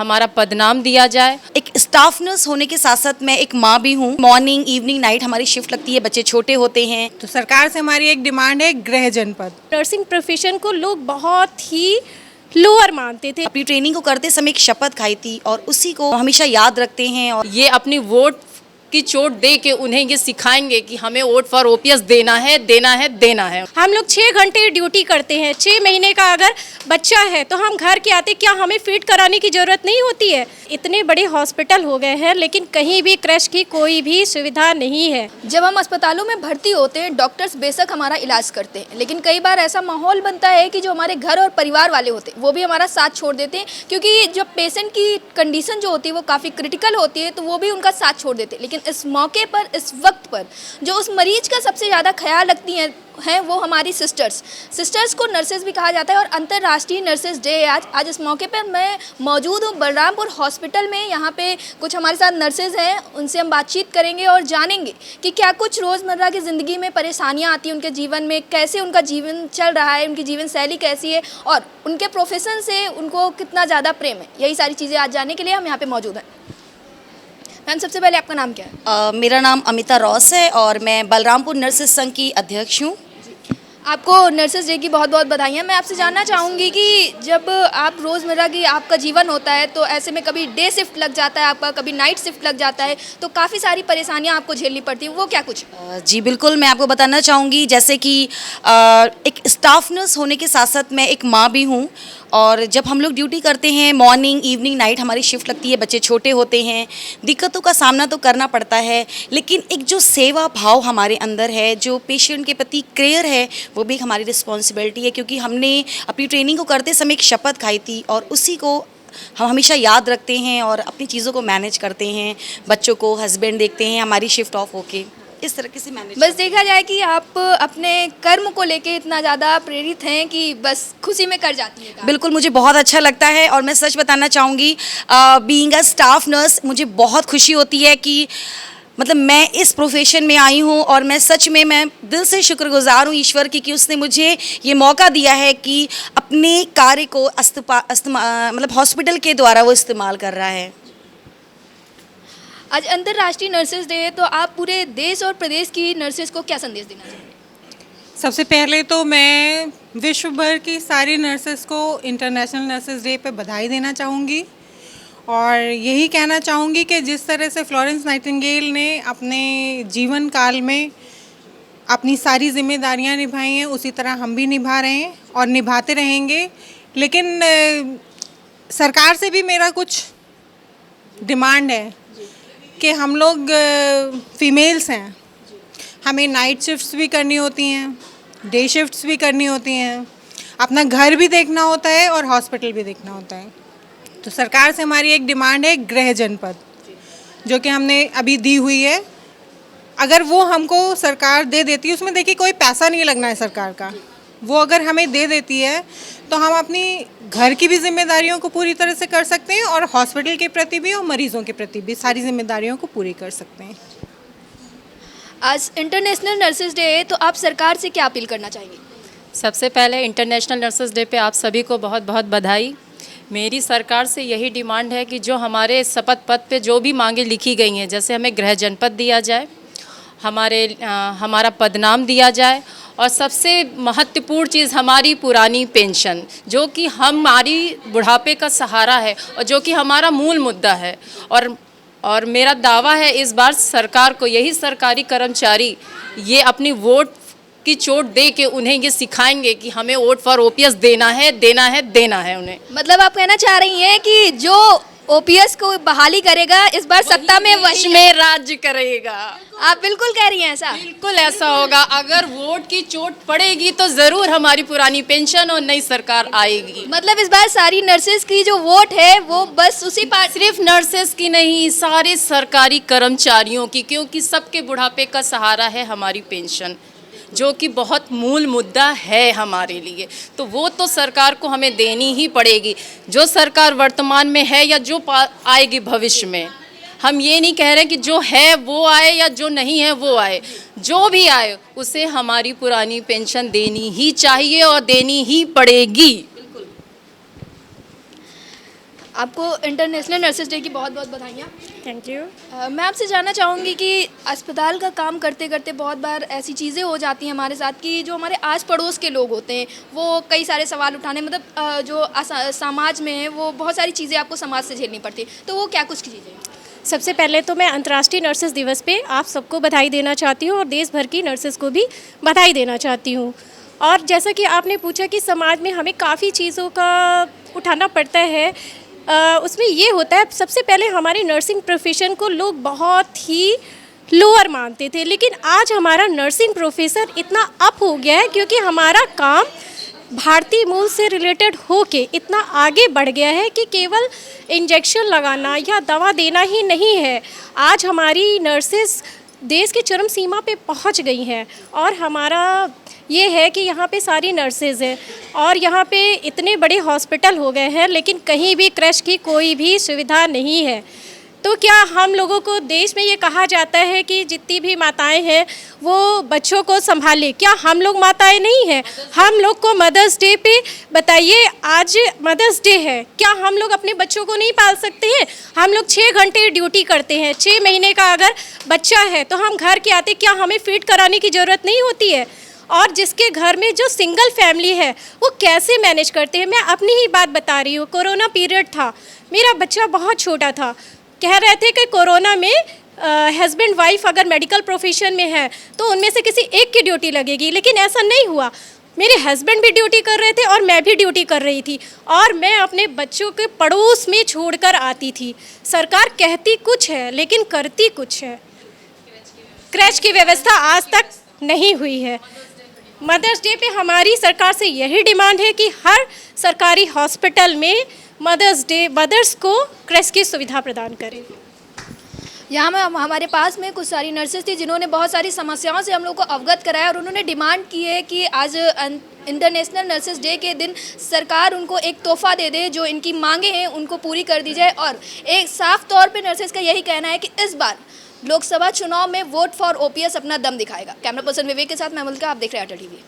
हमारा पदनाम दिया जाए। एक स्टाफ नर्स होने के साथ साथ मैं एक माँ भी हूँ। मॉर्निंग इवनिंग नाइट हमारी शिफ्ट लगती है, बच्चे छोटे होते हैं। तो सरकार से हमारी एक डिमांड है गृह जनपद। नर्सिंग प्रोफेशन को लोग बहुत ही लोअर मानते थे। अपनी ट्रेनिंग को करते समय एक शपथ खाई थी और उसी को हमेशा याद रखते हैं। और ये अपनी वोट की चोट दे के उन्हें ये सिखाएंगे कि हमें वोट फॉर ओपीएस देना है, देना है, देना है। हम लोग 6 घंटे ड्यूटी करते हैं। 6 महीने का अगर बच्चा है तो हम घर के आते, क्या हमें फीड कराने की ज़रूरत नहीं होती है? इतने बड़े हॉस्पिटल हो गए हैं लेकिन कहीं भी क्रैश की कोई भी सुविधा नहीं है। जब हम अस्पतालों में भर्ती होते हैं, डॉक्टर्स बेशक हमारा इलाज करते हैं, लेकिन कई बार ऐसा माहौल बनता है कि जो हमारे घर और परिवार वाले होते हैं वो भी हमारा साथ छोड़ देते हैं, क्योंकि जो पेशेंट की कंडीशन जो होती है वो काफ़ी क्रिटिकल होती है, तो वो भी उनका साथ छोड़ देते हैं। लेकिन इस मौके पर, इस वक्त पर जो उस मरीज का सबसे ज़्यादा ख्याल रखती हैं वो हमारी सिस्टर्स को नर्सेज भी कहा जाता है। और अंतर्राष्ट्रीय नर्सेज डे है आज इस मौके पर मैं मौजूद हूँ बलरामपुर हॉस्पिटल में। यहाँ पे कुछ हमारे साथ नर्सेज हैं, उनसे हम बातचीत करेंगे और जानेंगे कि क्या कुछ रोज़मर्रा की ज़िंदगी में परेशानियाँ आती हैं उनके जीवन में, कैसे उनका जीवन चल रहा है, उनकी जीवन शैली कैसी है और उनके प्रोफेशन से उनको कितना ज़्यादा प्रेम है। यही सारी चीज़ें आज जानने के लिए हम यहाँ पर मौजूद हैं। मैम, सबसे पहले आपका नाम क्या है? मेरा नाम अमिता रॉस है और मैं बलरामपुर नर्सेज संघ की अध्यक्ष हूँ। आपको नर्सेज डे की बहुत बहुत बधाइयाँ। मैं आपसे जानना चाहूँगी कि जब आप रोज़मर्रा की आपका जीवन होता है तो ऐसे में कभी डे शिफ्ट लग जाता है आपका, कभी नाइट शिफ्ट लग जाता है, तो काफ़ी सारी परेशानियाँ आपको झेलनी पड़ती हैं, वो क्या कुछ? जी बिल्कुल, मैं आपको बताना चाहूँगी जैसे कि एक स्टाफ नर्स होने के साथ साथ मैं एक माँ भी हूँ। और जब हम लोग ड्यूटी करते हैं, मॉर्निंग इवनिंग नाइट हमारी शिफ्ट लगती है, बच्चे छोटे होते हैं, दिक्कतों का सामना तो करना पड़ता है, लेकिन एक जो सेवा भाव हमारे अंदर है, जो पेशेंट के प्रति केयर है, वो भी एक हमारी रिस्पॉन्सिबिलिटी है। क्योंकि हमने अपनी ट्रेनिंग को करते समय एक शपथ खाई थी और उसी को हम हमेशा याद रखते हैं और अपनी चीज़ों को मैनेज करते हैं। बच्चों को हस्बैंड देखते हैं, हमारी शिफ्ट ऑफ होके इस तरह से मैनेज। बस देखा जाए कि आप अपने कर्म को लेके इतना ज़्यादा प्रेरित हैं कि बस खुशी में कर जाती हैं। बिल्कुल, मुझे बहुत अच्छा लगता है और मैं सच बताना चाहूँगी, बीइंग अ स्टाफ नर्स मुझे बहुत खुशी होती है कि मतलब मैं इस प्रोफेशन में आई हूँ और मैं सच में मैं दिल से शुक्रगुजार हूँ ईश्वर की कि उसने मुझे ये मौका दिया है कि अपने कार्य को मतलब हॉस्पिटल के द्वारा वो इस्तेमाल कर रहा है। आज अंतर्राष्ट्रीय नर्सेज डे है, तो आप पूरे देश और प्रदेश की नर्सेज को क्या संदेश देना चाहेंगे? सबसे पहले तो मैं विश्व भर की सारी नर्सेस को इंटरनेशनल नर्सेज डे पे बधाई देना चाहूँगी और यही कहना चाहूँगी कि जिस तरह से फ्लोरेंस नाइटिंगेल ने अपने जीवन काल में अपनी सारी जिम्मेदारियाँ निभाई हैं, उसी तरह हम भी निभा रहे हैं और निभाते रहेंगे। लेकिन सरकार से भी मेरा कुछ डिमांड है कि हम लोग फीमेल्स हैं, हमें नाइट शिफ्ट्स भी करनी होती हैं, डे शिफ्ट्स भी करनी होती हैं, अपना घर भी देखना होता है और हॉस्पिटल भी देखना होता है। तो सरकार से हमारी एक डिमांड है गृह जनपद, जो कि हमने अभी दी हुई है। अगर वो हमको सरकार दे देती है, उसमें देखिए कोई पैसा नहीं लगना है सरकार का, वो अगर हमें दे देती है तो हम अपनी घर की भी जिम्मेदारियों को पूरी तरह से कर सकते हैं और हॉस्पिटल के प्रति भी और मरीजों के प्रति भी सारी जिम्मेदारियों को पूरी कर सकते हैं। आज इंटरनेशनल नर्सेज डे है, तो आप सरकार से क्या अपील करना चाहेंगे? सबसे पहले इंटरनेशनल नर्सेज डे पे आप सभी को बहुत बहुत बधाई। मेरी सरकार से यही डिमांड है कि जो हमारे शपथ पत्र पे जो भी मांगे लिखी गई हैं, जैसे हमें गृह जनपद दिया जाए, हमारा पदनाम दिया जाए और सबसे महत्वपूर्ण चीज़ हमारी पुरानी पेंशन, जो कि हमारी बुढ़ापे का सहारा है और जो कि हमारा मूल मुद्दा है। और मेरा दावा है इस बार सरकार को, यही सरकारी कर्मचारी ये अपनी वोट की चोट दे के उन्हें ये सिखाएंगे कि हमें वोट फॉर ओपीएस देना है, देना है, देना है उन्हें। मतलब आप कहना चाह रही हैं कि जो ओपीएस को बहाली करेगा इस बार सत्ता में वश में राज्य करेगा। आप बिल्कुल कह रही हैं ऐसा? बिल्कुल ऐसा होगा। अगर वोट की चोट पड़ेगी तो ज़रूर हमारी पुरानी पेंशन और नई सरकार आएगी। मतलब इस बार सारी नर्सेज की जो वोट है वो बस उसी पार्टी, सिर्फ नर्सेज की नहीं, सारे सरकारी कर्मचारियों की, क्योंकि सबके बुढ़ापे का सहारा है हमारी पेंशन, जो कि बहुत मूल मुद्दा है हमारे लिए। तो वो तो सरकार को हमें देनी ही पड़ेगी, जो सरकार वर्तमान में है या जो आएगी भविष्य में। हम ये नहीं कह रहे कि जो है वो आए या जो नहीं है वो आए, जो भी आए उसे हमारी पुरानी पेंशन देनी ही चाहिए और देनी ही पड़ेगी। आपको इंटरनेशनल नर्सेज डे की बहुत बहुत बधाइयाँ। Thank you. मैं आपसे जानना चाहूँगी कि अस्पताल का काम करते करते बहुत बार ऐसी चीज़ें हो जाती हैं हमारे साथ कि जो हमारे आस पड़ोस के लोग होते हैं वो कई सारे सवाल उठाने मतलब जो समाज में है वो बहुत सारी चीज़ें आपको समाज से झेलनी पड़ती है, तो वो क्या कुछ चीज़ें हैं? सबसे पहले तो मैं अंतर्राष्ट्रीय नर्सेज दिवस पे आप सबको बधाई देना चाहती हूँ और देश भर की नर्सेज को भी बधाई देना चाहती हूँ। और जैसा कि आपने पूछा कि समाज में हमें काफ़ी चीज़ों का उठाना पड़ता है, उसमें ये होता है सबसे पहले हमारे नर्सिंग प्रोफेशन को लोग बहुत ही लोअर मानते थे, लेकिन आज हमारा नर्सिंग प्रोफेशन इतना अप हो गया है क्योंकि हमारा काम भारतीय मूल से रिलेटेड होके इतना आगे बढ़ गया है कि केवल इंजेक्शन लगाना या दवा देना ही नहीं है। आज हमारी नर्सेस देश की चरम सीमा पे पहुंच गई हैं और हमारा ये है कि यहाँ पे सारी नर्सेज हैं और यहाँ पे इतने बड़े हॉस्पिटल हो गए हैं लेकिन कहीं भी क्रैश की कोई भी सुविधा नहीं है। तो क्या हम लोगों को देश में ये कहा जाता है कि जितनी भी माताएं हैं वो बच्चों को संभाले, क्या हम लोग माताएं नहीं हैं? हम लोग को मदर्स डे पे बताइए, आज मदर्स डे है, क्या हम लोग अपने बच्चों को नहीं पाल सकते हैं? हम लोग 6 घंटे ड्यूटी करते हैं, 6 महीने का अगर बच्चा है तो हम घर के आते क्या हमें फीड कराने की ज़रूरत नहीं होती है? और जिसके घर में जो सिंगल फैमिली है वो कैसे मैनेज करते हैं? मैं अपनी ही बात बता रही हूँ। कोरोना पीरियड था, मेरा बच्चा बहुत छोटा था, कह रहे थे कि कोरोना में हस्बैंड वाइफ अगर मेडिकल प्रोफेशन में है तो उनमें से किसी एक की ड्यूटी लगेगी, लेकिन ऐसा नहीं हुआ। मेरे हस्बैंड भी ड्यूटी कर रहे थे और मैं भी ड्यूटी कर रही थी और मैं अपने बच्चों के पड़ोस में छोड़कर आती थी। सरकार कहती कुछ है लेकिन करती कुछ है। क्रैच की व्यवस्था आज तक नहीं हुई है। मदर्स डे पे हमारी सरकार से यही डिमांड है कि हर सरकारी हॉस्पिटल में मदर्स को क्रैच की सुविधा प्रदान करें। यहाँ में हमारे पास में कुछ सारी नर्सेज थी जिन्होंने बहुत सारी समस्याओं से हम लोग को अवगत कराया और उन्होंने डिमांड की है कि आज इंटरनेशनल नर्सेज डे के दिन सरकार उनको एक तोहफा दे दे, जो इनकी मांगे हैं उनको पूरी कर दी जाए। और एक साफ तौर पे नर्सेज का यही कहना है कि इस बार लोकसभा चुनाव में वोट फॉर ओपीएस अपना दम दिखाएगा। कैमरा पर्सन विवेक के साथ मैं मुल्का, आप देख रहे हैं अटल टीवी।